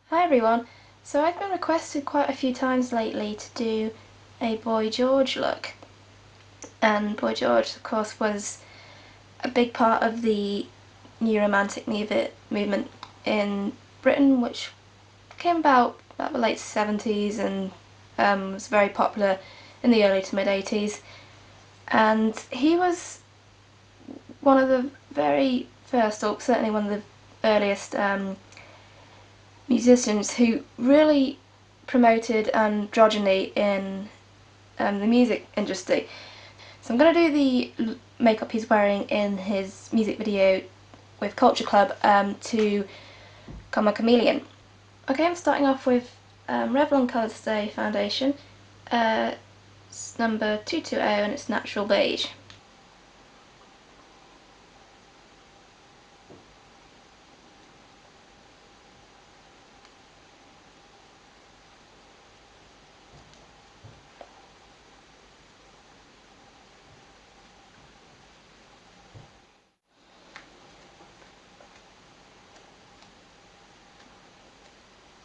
Hi everyone, so I've been requested quite a few times lately to do a Boy George look, and Boy George of course was a big part of the new romantic movement in Britain, which came about the late 70s and was very popular in the early to mid 80s, and he was one of the very first, or certainly one of the earliest musicians who really promoted androgyny in the music industry. So I'm going to do the makeup he's wearing in his music video with Culture Club to Come a Chameleon. Okay, I'm starting off with Revlon Colorstay foundation. It's number 220 and it's natural beige.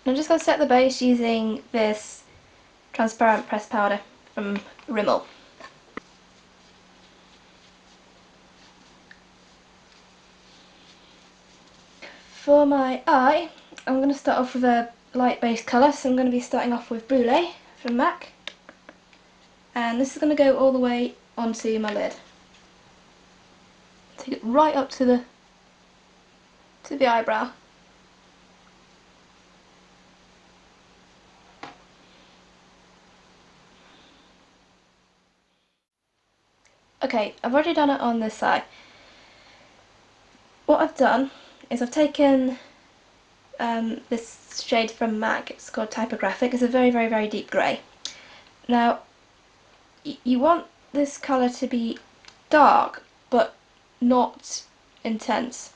I'm just going to set the base using this transparent pressed powder from Rimmel. For my eye, I'm going to start off with a light base colour, so I'm going to be starting off with Brule from MAC, and this is going to go all the way onto my lid. Take it right up to the eyebrow. Okay, I've already done it on this side. What I've done is I've taken this shade from MAC, it's called Typographic, it's a very deep grey. Now, you want this colour to be dark, but not intense,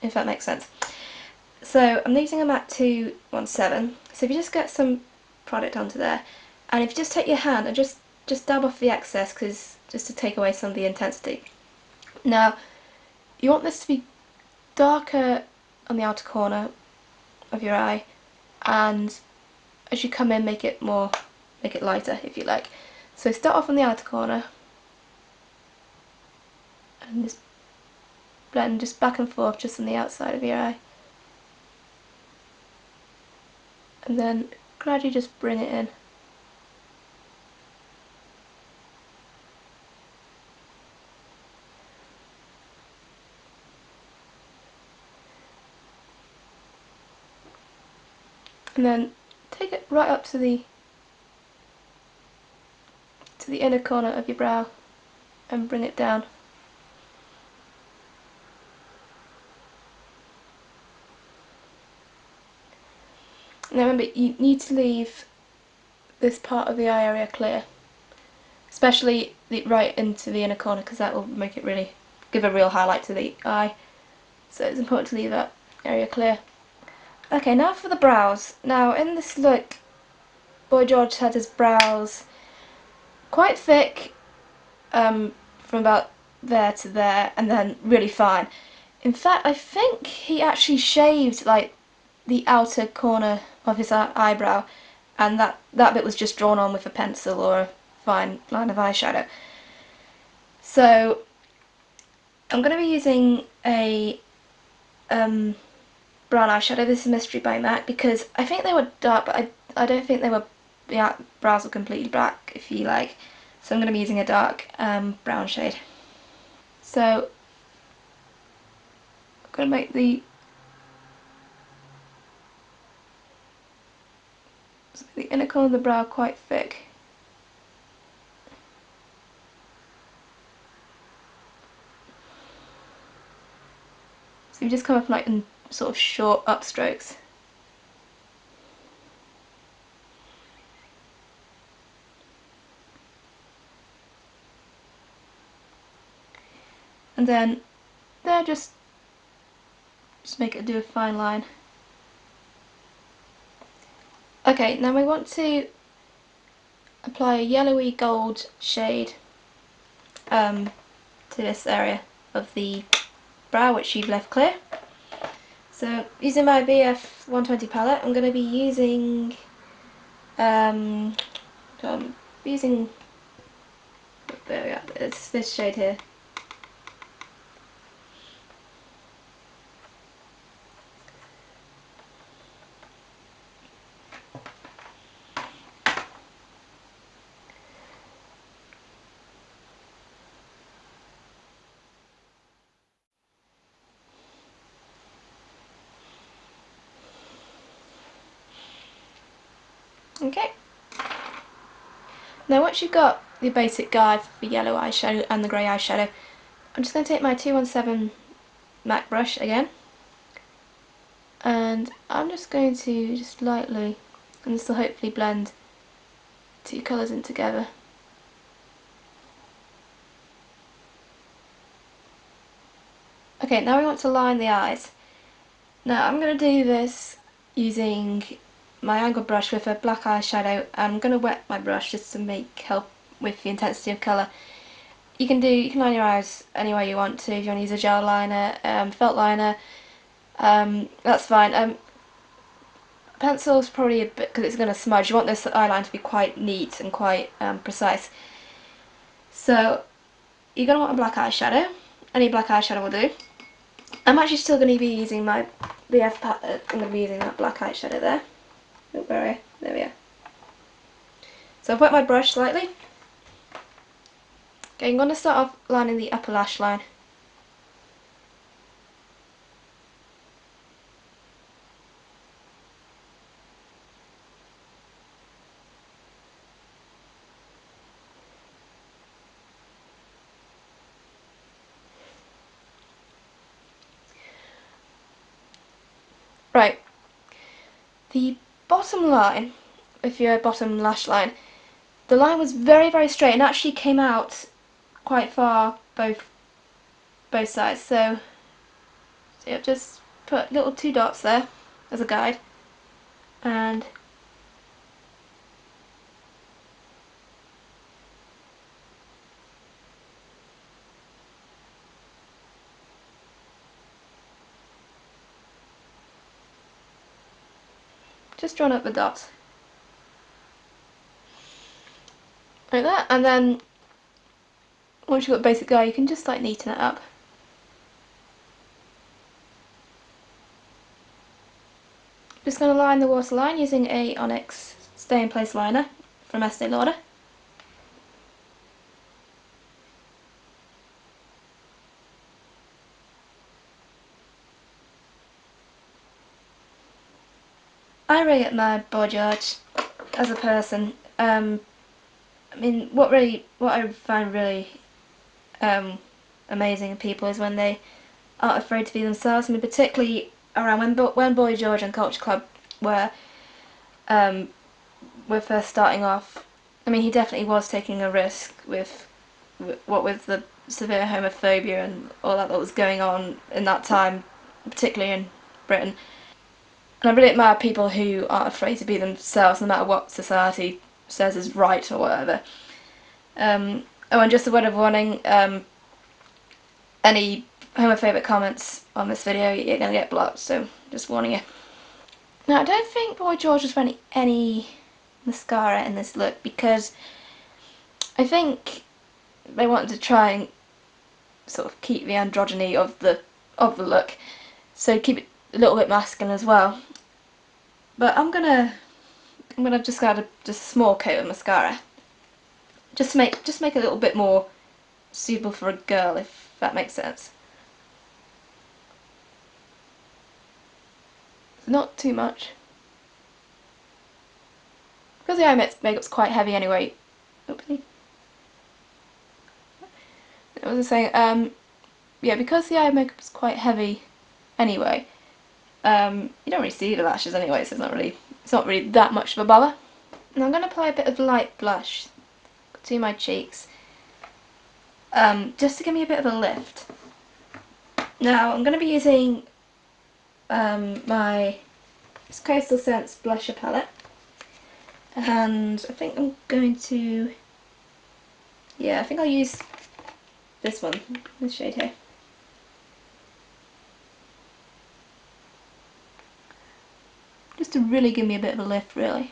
if that makes sense. So I'm using a MAC 217, so if you just get some product onto there, and if you just take your hand and just dab off the excess, just to take away some of the intensity. Now, you want this to be darker on the outer corner of your eye, and as you come in, make it lighter if you like. So start off on the outer corner and just blend just back and forth just on the outside of your eye, and then gradually just bring it in. And then take it right up to the inner corner of your brow and bring it down. Now remember, you need to leave this part of the eye area clear, especially right into the inner corner, because that will make it really give a real highlight to the eye. So it's important to leave that area clear. Okay, now for the brows. Now in this look, Boy George had his brows quite thick, from about there to there, and then really fine. In fact, I think he actually shaved like the outer corner of his eyebrow, and that bit was just drawn on with a pencil or a fine line of eyeshadow. So I'm going to be using a brown eyeshadow. This is Mystery by MAC, because I think they were dark, but I don't think they were, the brows were completely black, if you like. So I'm going to be using a dark brown shade. So I'm going to make the inner corner of the brow quite thick. So you just come up like in sort of short upstrokes. And then there, just make it do a fine line. Okay, now we want to apply a yellowy gold shade to this area of the brow which you've left clear. So using my BF 120 palette, I'm going to be using there we are, it's this shade here. Okay. Now once you've got the basic guide for the yellow eyeshadow and the grey eyeshadow, I'm just going to take my 217 MAC brush again, and I'm just going to just lightly, and this will hopefully blend two colours in together. Okay, now we want to line the eyes. Now I'm going to do this using my angled brush with a black eyeshadow, and I'm going to wet my brush just to help with the intensity of colour. You can line your eyes any way you want to. If you want to use a gel liner, felt liner, that's fine. Pencil's probably a bit, because it's going to smudge. You want this eyeline to be quite neat and quite precise. So you're going to want a black eyeshadow. Any black eyeshadow will do. I'm actually still going to be using my BF palette. I'm going to be using that black eyeshadow there. Oh, there we are. So I've wet my brush slightly. Okay, I'm going to start off lining the upper lash line. Right, the bottom line, with your bottom lash line, the line was very, very straight and actually came out quite far both sides. So I've just put little 2 dots there as a guide, and just drawn up the dots like that. And then once you've got the basic guide, you can just like neaten it up. Just going to line the waterline using a Onyx Stay in Place liner from Estee Lauder. I really admire Boy George as a person. I mean, what I find really amazing in people is when they aren't afraid to be themselves. I mean, particularly around when Boy George and Culture Club were first starting off. I mean, he definitely was taking a risk with the severe homophobia and all that was going on in that time, particularly in Britain. And I really admire people who aren't afraid to be themselves, no matter what society says is right or whatever. Oh, and just a word of warning, any homophobic comments on this video, you're going to get blocked, so just warning you. Now, I don't think Boy George was wearing any mascara in this look, because I think they wanted to try and sort of keep the androgyny of the look, so keep it a little bit masculine as well. But I'm gonna just add a small coat of mascara, just to make it a little bit more suitable for a girl, if that makes sense. Not too much, because the eye makeup's quite heavy anyway. Oopsie. I was saying, yeah, because the eye makeup's quite heavy anyway, you don't really see the lashes anyway, so it's not really that much of a bother. And I'm going to apply a bit of light blush to my cheeks, just to give me a bit of a lift. Now I'm going to be using my Coastal Scents blusher palette, and I think I'm going to, I think I'll use this one, this shade here. just to really give me a bit of a lift, really.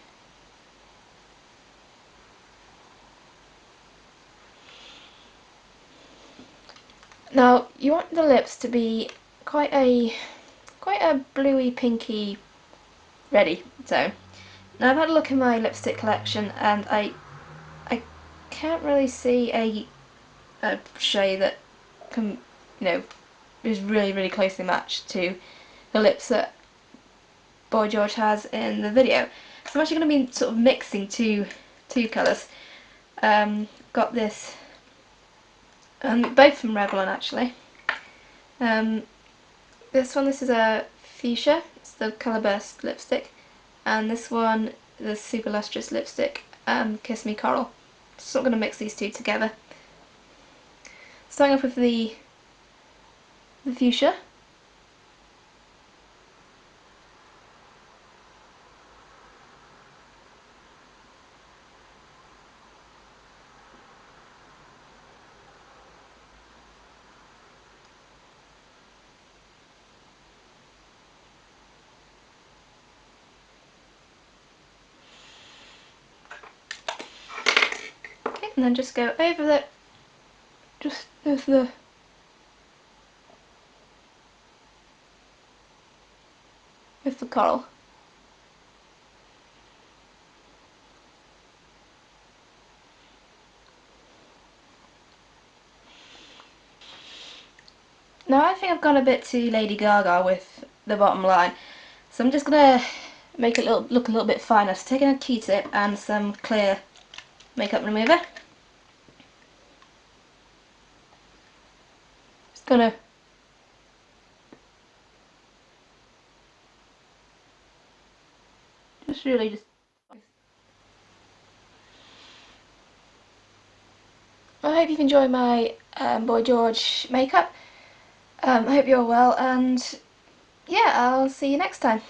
Now you want the lips to be quite a bluey pinky ready tone. Now I've had a look in my lipstick collection and I can't really see a shade that can, is really closely matched to the lips that Boy George has in the video. So I'm actually going to be sort of mixing two colours. Got this, both from Revlon actually. This is a Fuschia, it's the Colorburst lipstick, and this one, the Super Lustrous lipstick, Kiss Me Coral. So I'm going to mix these two together. Starting off with the Fuschia. Okay, and then just go over the, just with the coral. Now I think I've gone a bit too Lady Gaga with the bottom line, so I'm just going to make it look a little bit finer. So taking a Q-tip and some clear makeup remover. Just going to really just... I hope you've enjoyed my Boy George makeup. I hope you're well, and yeah, I'll see you next time.